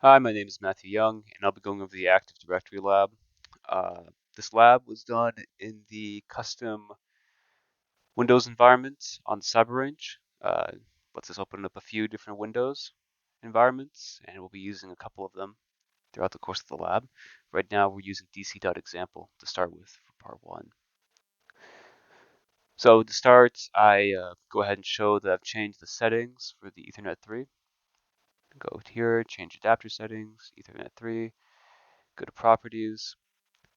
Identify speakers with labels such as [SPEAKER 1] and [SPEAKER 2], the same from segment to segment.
[SPEAKER 1] Hi, my name is Matthew Young, and I'll be going over the Active Directory lab. Uh, this lab was done in the custom Windows environment on CyberRange. Lets us open up a few different Windows environments, and we'll be using a couple of them throughout the course of the lab. Right now, we're using dc.example to start with for part one. So to start, I go ahead and show that I've changed the settings for the Ethernet 3. Go here, change adapter settings, Ethernet 3, go to properties,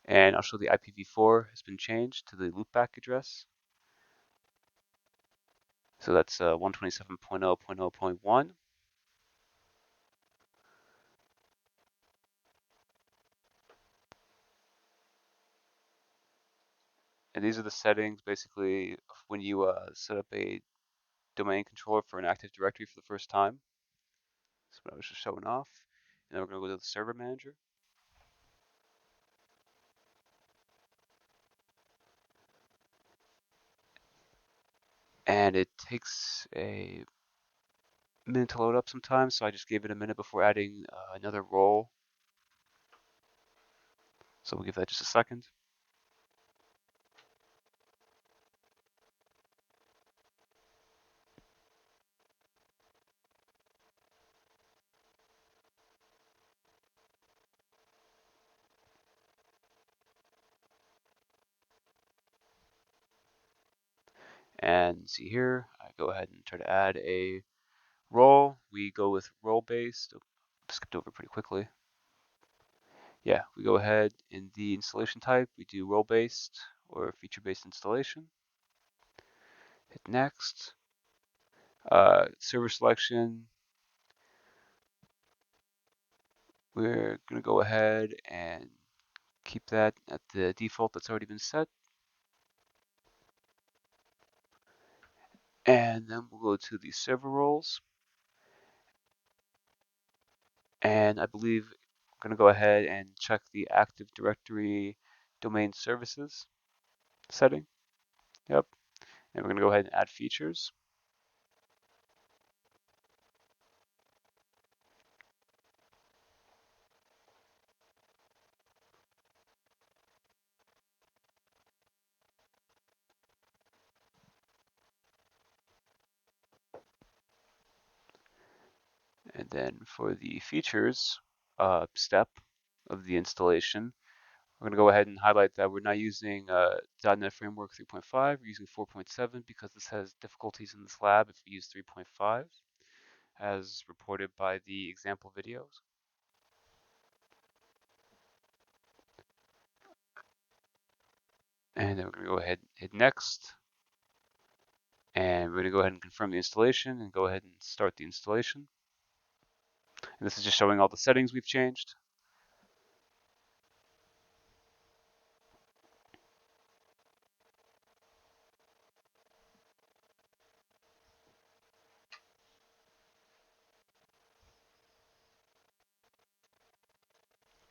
[SPEAKER 1] and I'll show the IPv4 has been changed to the loopback address. So that's 127.0.0.1. And these are the settings basically when you set up a domain controller for an Active Directory for the first time. That's what I was just showing off. And then we're going to go to the server manager. And it takes a minute to load up sometimes, so I just gave it a minute before adding another role. So we'll give that just a second. And see here, I go ahead and try to add a role. We go with role-based. Skipped over pretty quickly. Yeah, we go ahead in the installation type, we do role-based or feature-based installation. Hit next. Server selection, we're going to go ahead and keep that at the default that's already been set. And then we'll go to the server roles. And I believe I'm going to go ahead and check the Active Directory domain services setting. Yep. And we're going to go ahead and add features. And then for the features step of the installation, we're going to go ahead and highlight that we're not using .NET Framework 3.5, we're using 4.7 because this has difficulties in this lab if we use 3.5, as reported by the example videos. And then we're going to go ahead and hit next. And we're going to go ahead and confirm the installation and go ahead and start the installation. And this is just showing all the settings we've changed.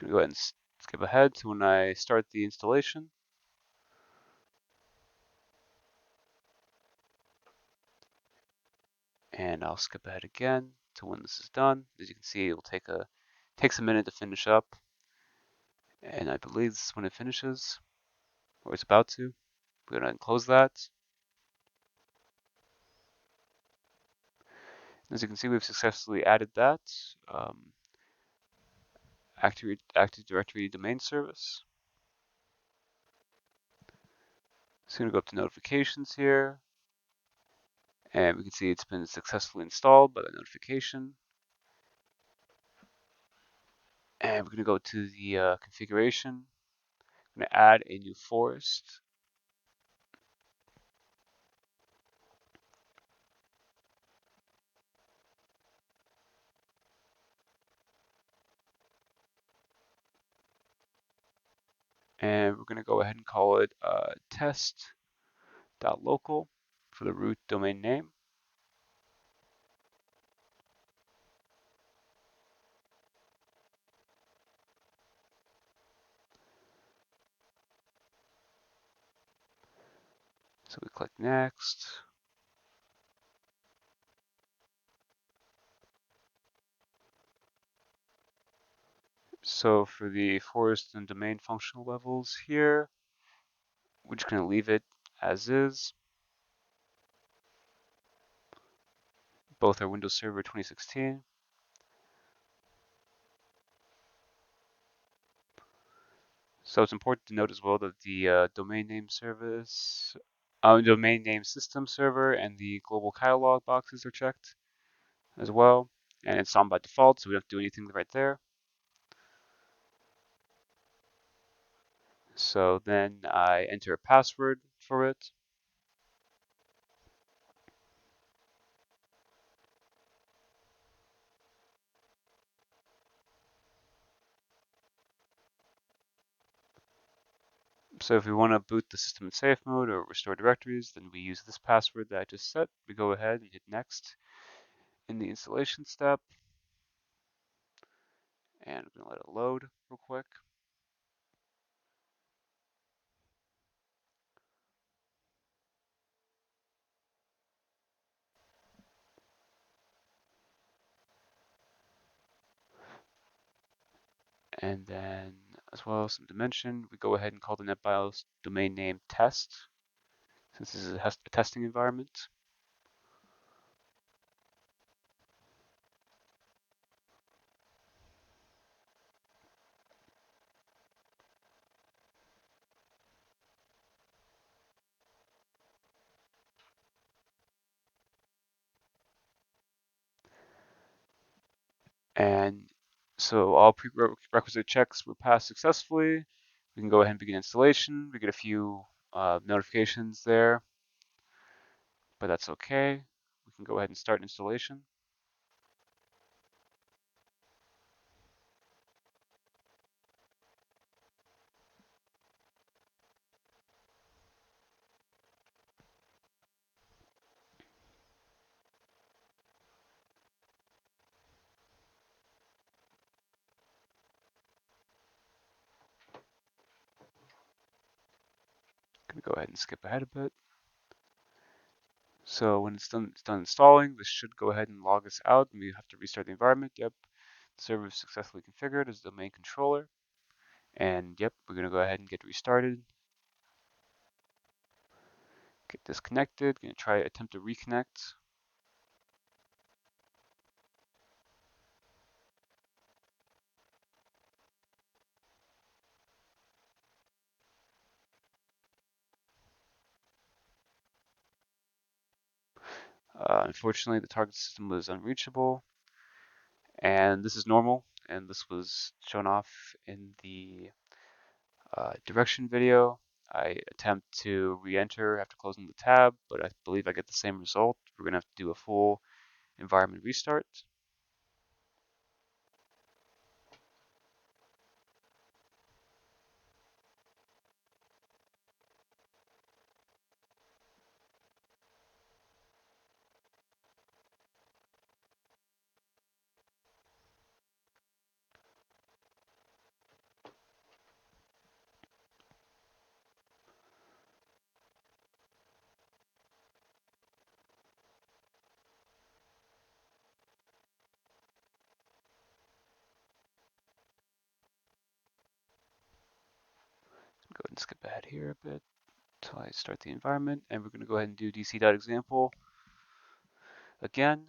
[SPEAKER 1] I'm going to go ahead and skip ahead to when I start the installation. And I'll skip ahead again to when this is done. As you can see, it will takes a minute to finish up, and I believe this is when it finishes, or it's about to. We're gonna close that. As you can see, we've successfully added that Active Directory domain service. So I'm gonna go up to notifications here, and we can see it's been successfully installed by the notification. And we're gonna go to the configuration. I'm gonna add a new forest. And we're going to go ahead and call it test.local for the root domain name. So we click next. So for the forest and domain functional levels here, we're just going to leave it as is. Both are Windows Server 2016. So it's important to note as well that the domain name service, domain name system server and the global catalog boxes are checked as well. And it's on by default, so we don't have to do anything right there. So then I enter a password for it. So if we want to boot the system in safe mode or restore directories, then we use this password that I just set. We go ahead and hit next in the installation step. And I'm going to let it load real quick. And then, as well as some dimension, we go ahead and call the NetBIOS domain name test, since this is a testing environment. And so all prerequisite checks were passed successfully. We can go ahead and begin installation. We get a few notifications there, but that's okay. We can go ahead and start installation. Gonna go ahead and skip ahead a bit. So when it's done installing, this should go ahead and log us out, and we have to restart the environment. Yep, the server is successfully configured as the domain controller. And yep, we're gonna go ahead and get restarted. Get disconnected. Gonna try attempt to reconnect. Unfortunately, the target system was unreachable, and this is normal. And this was shown off in the direction video. I attempt to re-enter after closing the tab, but I believe I get the same result. We're gonna have to do a full environment restart. Go ahead and skip ahead here a bit until I start the environment, and we're gonna go ahead and do dc.example again.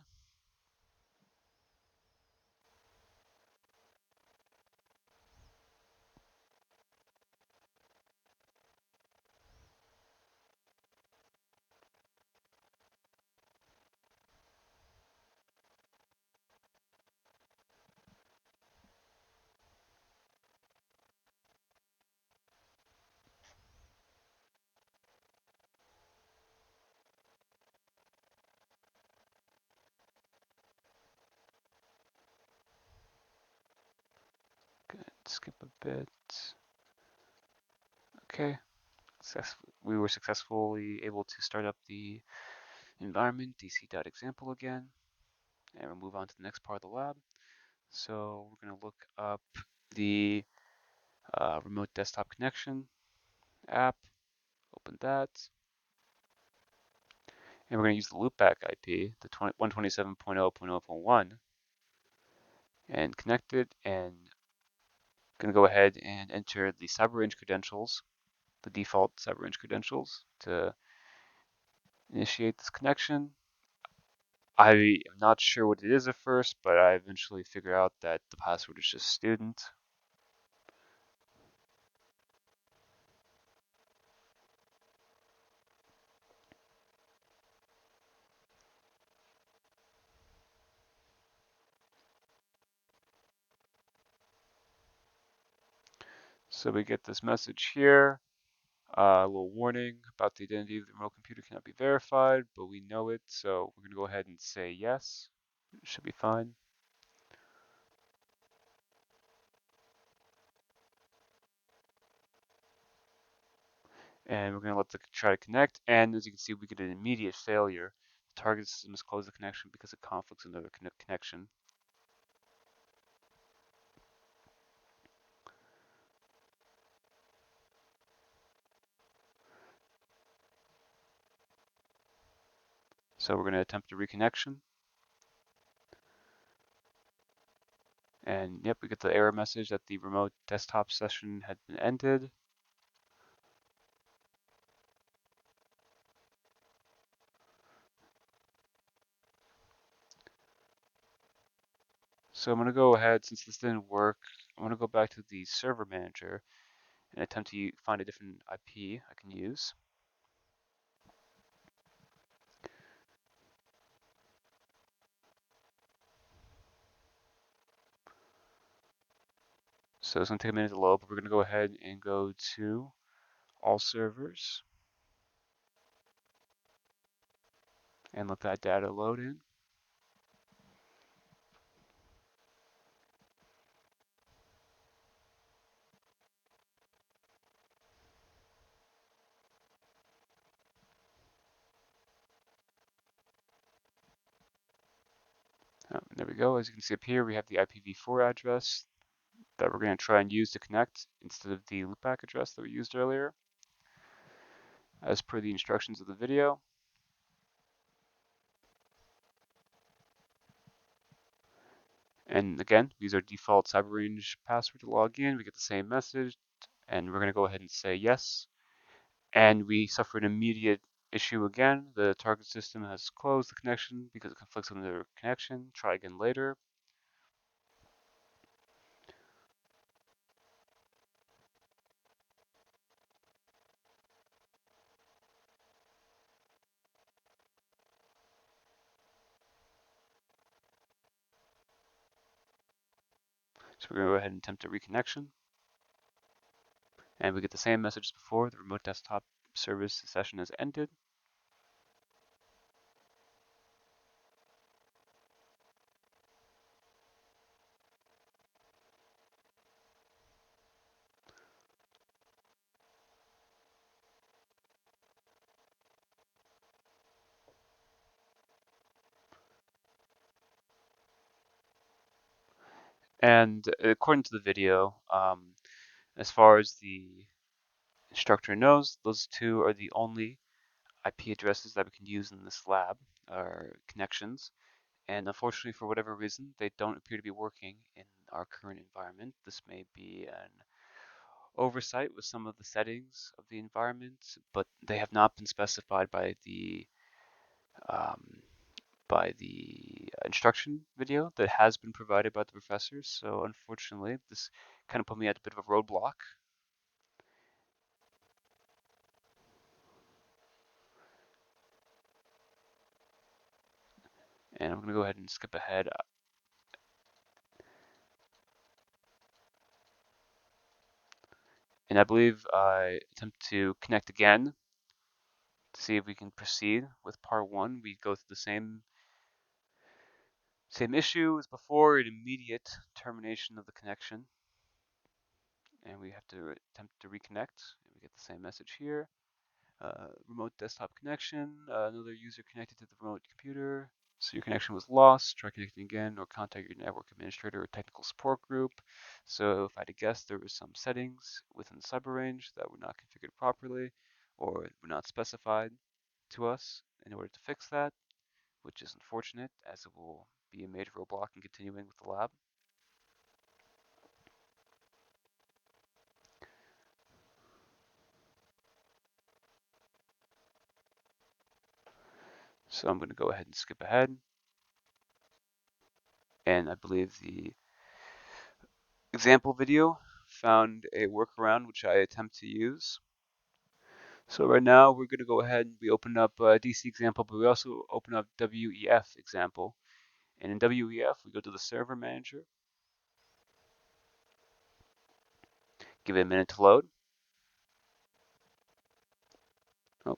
[SPEAKER 1] Good. Skip a bit. Okay. We were successfully able to start up the environment, dc.example again, and we'll move on to the next part of the lab. So we're going to look up the remote desktop connection app, open that, and we're going to use the loopback IP, the 127.0.0.1, and connect it, and going to go ahead and enter the CyberRange credentials, the default CyberRange credentials, to initiate this connection. I am not sure what it is at first, but I eventually figure out that the password is just student. So we get this message here, a little warning about the identity of the remote computer cannot be verified, but we know it, so we're going to go ahead and say yes. It should be fine. And we're going to let the try to connect, and as you can see, we get an immediate failure. The target system has closed the connection because it conflicts with another connection. So we're going to attempt a reconnection. And yep, we get the error message that the remote desktop session had been ended. So I'm going to go ahead, since this didn't work, I'm going to go back to the server manager and attempt to find a different IP I can use. So it's going to take a minute to load, but we're going to go ahead and go to all servers and let that data load in. There we go. As you can see up here, we have the IPv4 address that we're going to try and use to connect instead of the loopback address that we used earlier, as per the instructions of the video. And again, we use our default CyberRange password to log in. We get the same message, and we're going to go ahead and say yes. And we suffer an immediate issue again. The target system has closed the connection because it conflicts with another connection. Try again later. So we're going to go ahead and attempt a reconnection. And we get the same message as before. The remote desktop service session has ended. And according to the video, as far as the instructor knows, those two are the only IP addresses that we can use in this lab, or connections. And unfortunately, for whatever reason, they don't appear to be working in our current environment. This may be an oversight with some of the settings of the environment, but they have not been specified um, by the instruction video that has been provided by the professors. So unfortunately, this kind of put me at a bit of a roadblock. And I'm going to go ahead and skip ahead. And I believe I attempt to connect again to see if we can proceed with part one. We go through the same issue as before, an immediate termination of the connection. And we have to attempt to reconnect. And we get the same message here. Remote desktop connection, another user connected to the remote computer. So your connection was lost, try connecting again, or contact your network administrator or technical support group. So if I had to guess, there were some settings within the CyberRange that were not configured properly or were not specified to us in order to fix that, which is unfortunate as it will be a major roadblock in continuing with the lab. So I'm going to go ahead and skip ahead. And I believe the example video found a workaround which I attempt to use. So right now we're going to go ahead and we open up DC example, but we also open up WEF example. And in WEF, we go to the server manager, give it a minute to load. Oh,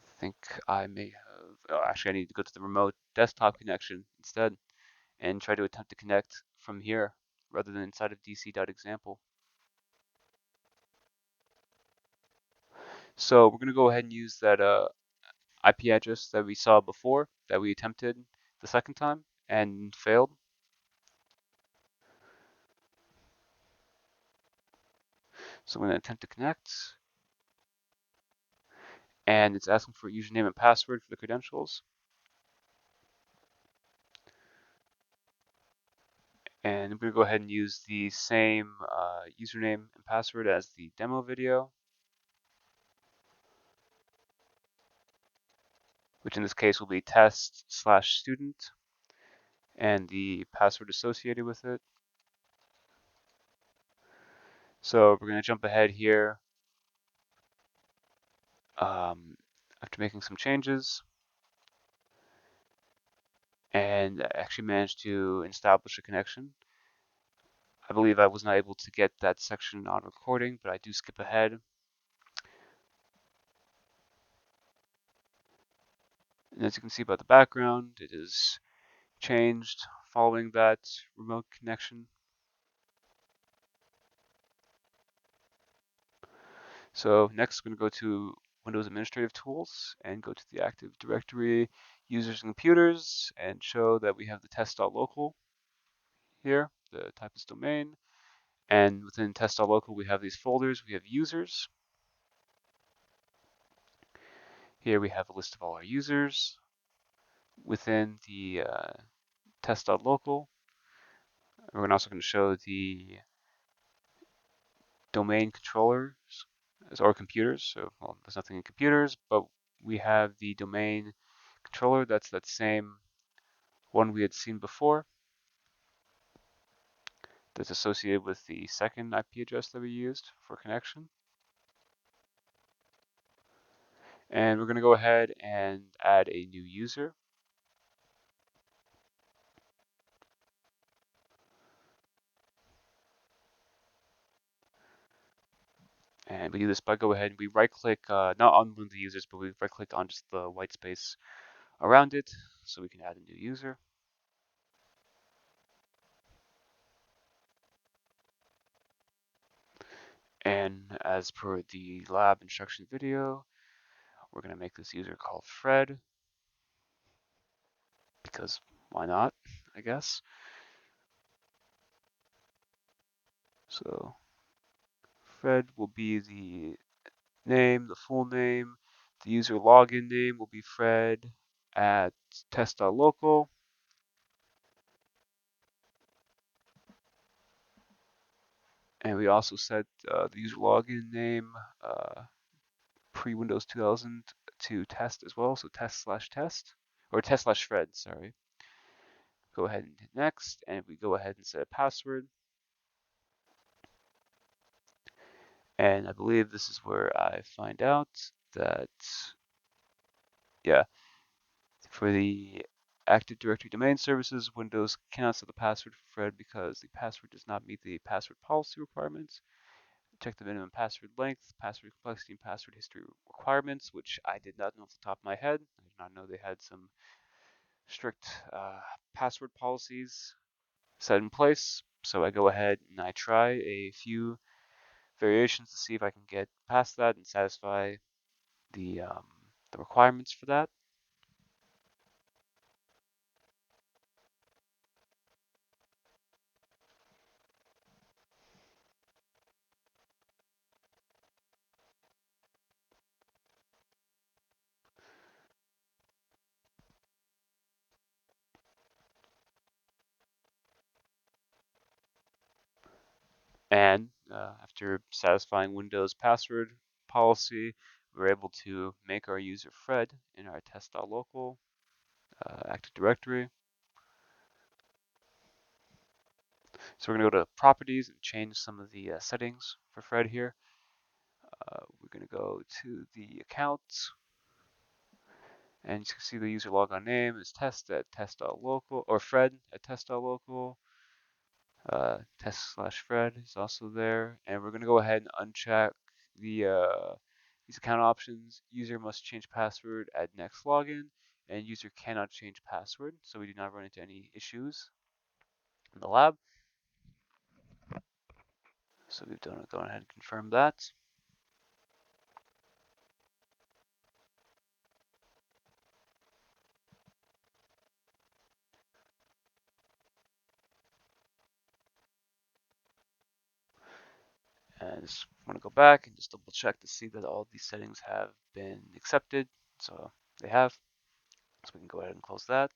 [SPEAKER 1] I think I may have, oh, actually I need to go to the remote desktop connection instead and try to attempt to connect from here rather than inside of dc.example. So we're going to go ahead and use that IP address that we saw before that we attempted the second time and failed. So I'm going to attempt to connect, and it's asking for username and password for the credentials. And I'm going to go ahead and use the same username and password as the demo video, which in this case will be test/student, and the password associated with it. So we're going to jump ahead here after making some changes, and I actually managed to establish a connection. I believe I was not able to get that section on recording, but I do skip ahead. And as you can see by the background, it is changed following that remote connection. So next, we're going to go to Windows Administrative Tools and go to the Active Directory users and computers and show that we have the test.local here. The type is domain. And within test.local, we have these folders. We have users. Here we have a list of all our users. Within the test.local, we're also going to show the domain controllers or computers. So, well, there's nothing in computers, but we have the domain controller. That's that same one we had seen before. That's associated with the second IP address that we used for connection. And we're going to go ahead and add a new user. And we do this by go ahead and we right click, not on one of the users, but we right click on just the white space around it so we can add a new user. And as per the lab instruction video, we're going to make this user called Fred because why not, I guess. So Fred will be the name, the full name. The user login name will be Fred at test.local. And we also set the user login name pre-Windows 2000 to test as well. So test/test or test/Fred, sorry. Go ahead and hit next, and we go ahead and set a password. And I believe this is where I find out that, yeah, for the Active Directory domain services, Windows cannot set the password for Fred because the password does not meet the password policy requirements. Check the minimum password length, password complexity, and password history requirements, which I did not know off the top of my head. I did not know they had some strict password policies set in place. So I go ahead and I try a few variations to see if I can get past that and satisfy the requirements for that. And after satisfying Windows password policy, we're able to make our user Fred in our test.local Active Directory. So we're going to go to properties and change some of the settings for Fred here. We're going to go to the accounts, and you can see the user logon name is test at test.local, or Fred at test.local. Test/Fred is also there, and we're going to go ahead and uncheck these account options. User must change password at next login, and user cannot change password, so we do not run into any issues in the lab. So we've done go ahead and confirm that. And just want to go back and just double check to see that all these settings have been accepted. So they have. So we can go ahead and close that.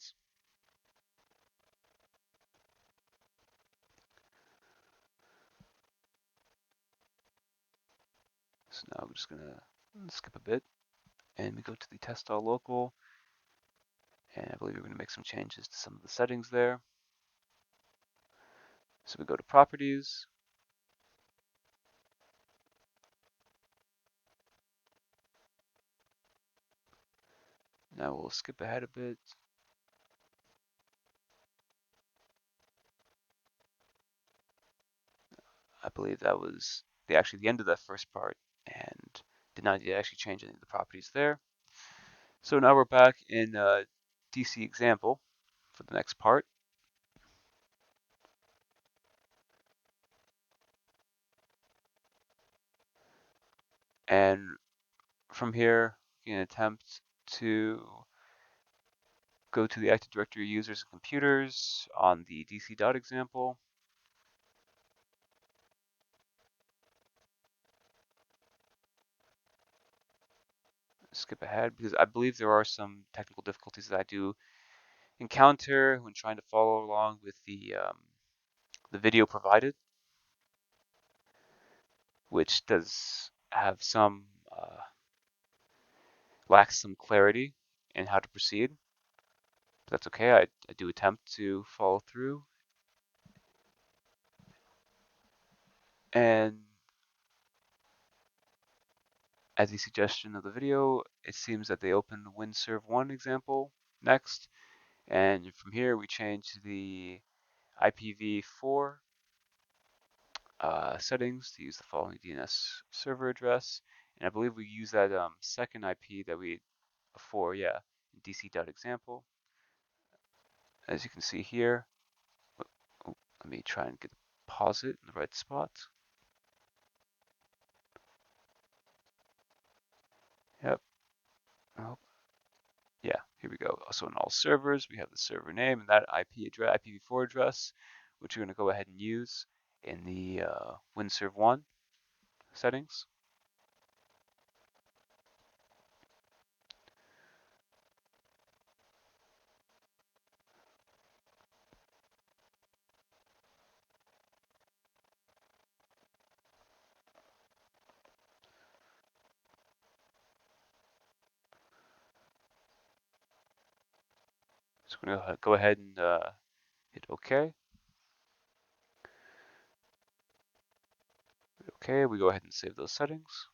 [SPEAKER 1] So now I'm just going to skip a bit, and we go to the test.local, and I believe we're going to make some changes to some of the settings there. So we go to properties. Now we'll skip ahead a bit. I believe that was actually the end of that first part, and did not yet actually change any of the properties there. So now we're back in DC example for the next part. And from here, we can attempt to go to the Active Directory users and computers on the DC.example. Skip ahead because I believe there are some technical difficulties that I do encounter when trying to follow along with the video provided, which does have some lacks some clarity in how to proceed. But that's okay. I do attempt to follow through, and as a suggestion of the video, it seems that they open the WinServe1 example next, and from here we change the IPv4 settings to use the following DNS server address, and I believe we use that second IP that we before, yeah, in dc.example. As you can see here, oh, let me try and pause it in the right spot. Yep. Oh, yeah, here we go. So in all servers, we have the server name and that IP address, IPv4 address, which we're going to go ahead and use in the WinServe1 settings. So we're going to go ahead and hit OK. Okay, we go ahead and save those settings.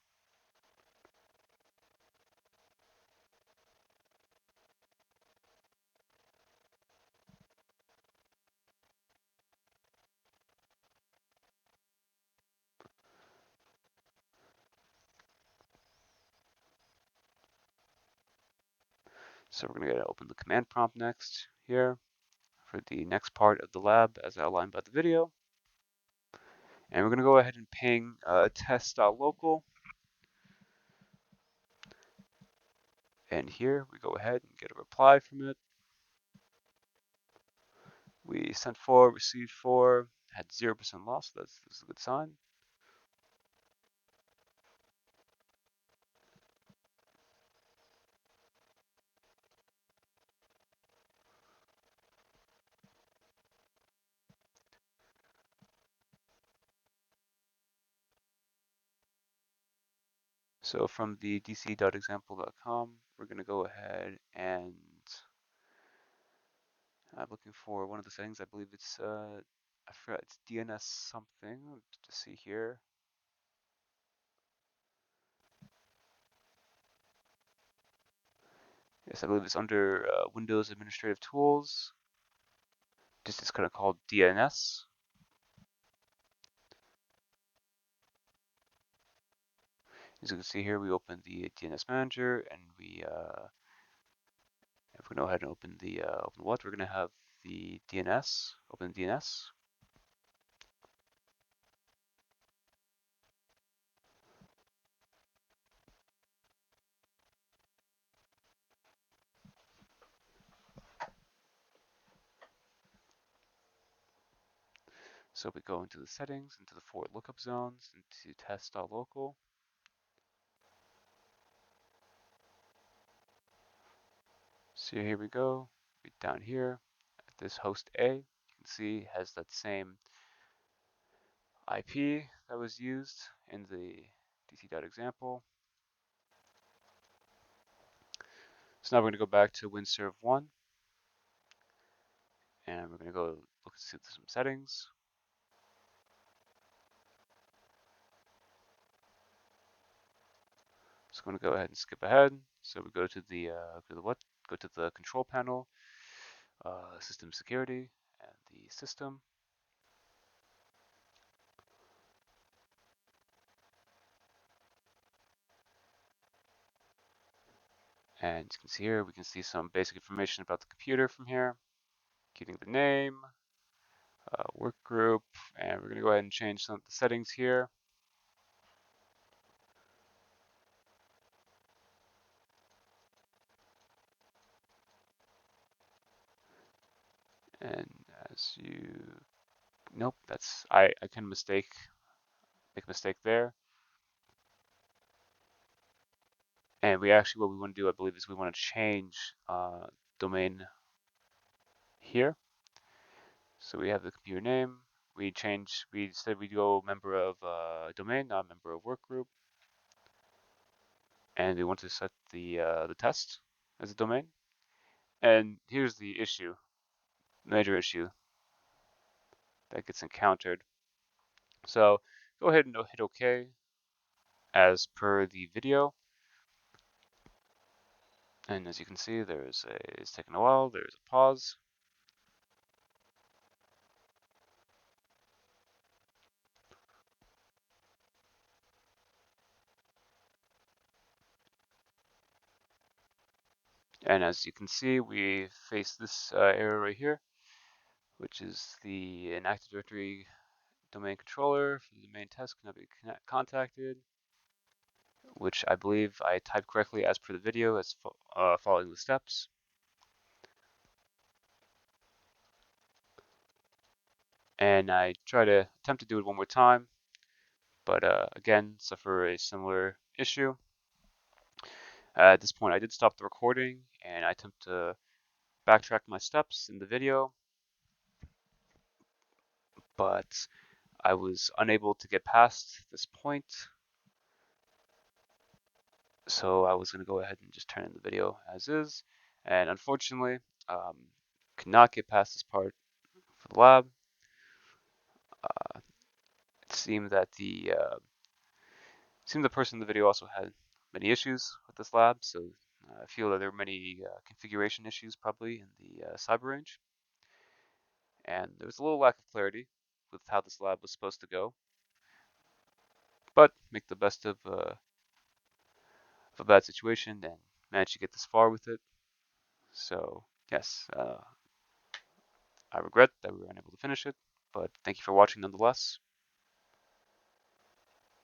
[SPEAKER 1] So we're going to open the command prompt next here for the next part of the lab as outlined by the video. And we're going to go ahead and ping test.local. And here we go ahead and get a reply from it. We sent 4, received 4, had 0% loss. That's a good sign. So from the dc.example.com, we're going to go ahead and I'm looking for one of the settings. I believe it's I forgot, it's DNS something. To see here. Yes, I believe it's under Windows Administrative Tools. Just it's kind of called DNS. As you can see here, we open the DNS Manager, and if we go ahead and open the open what, we're going to have the DNS. Open DNS. So we go into the settings, into the forward lookup zones, into test.local. So here we go. Down here, at this host A, you can see has that same IP that was used in the dc.example. So now we're going to go back to WinServe 1, and we're going to go look at some settings. So I'm going to go ahead and skip ahead. So we go to the Go to the control panel, system security, and the system. And you can see here, we can see some basic information about the computer from here, including the name, work group, and we're going to go ahead and change some of the settings here. And as you, nope, I can make a mistake there. And what we want to do, I believe, is we want to change domain here. So we have the computer name. We said we go member of domain, not member of work group. And we want to set the test as a domain. And here's the issue, major issue that gets encountered. So go ahead and hit OK as per the video. And as you can see, it's taking a while. There's a pause. And as you can see, we face this error right here, which is an Active Directory domain controller for the domain test cannot be contacted, which I believe I typed correctly as per the video as following the steps. And I try to attempt to do it one more time, but again, suffer a similar issue. At this point, I did stop the recording and I attempt to backtrack my steps in the video, but I was unable to get past this point. So I was going to go ahead and just turn in the video as is. And unfortunately, could not get past this part for the lab. It seemed that the person in the video also had many issues with this lab, so I feel that there were many configuration issues probably in the cyber-range, and there was a little lack of clarity with how this lab was supposed to go. But make the best of a bad situation and manage to get this far with it. So yes, I regret that we were unable to finish it, but thank you for watching nonetheless.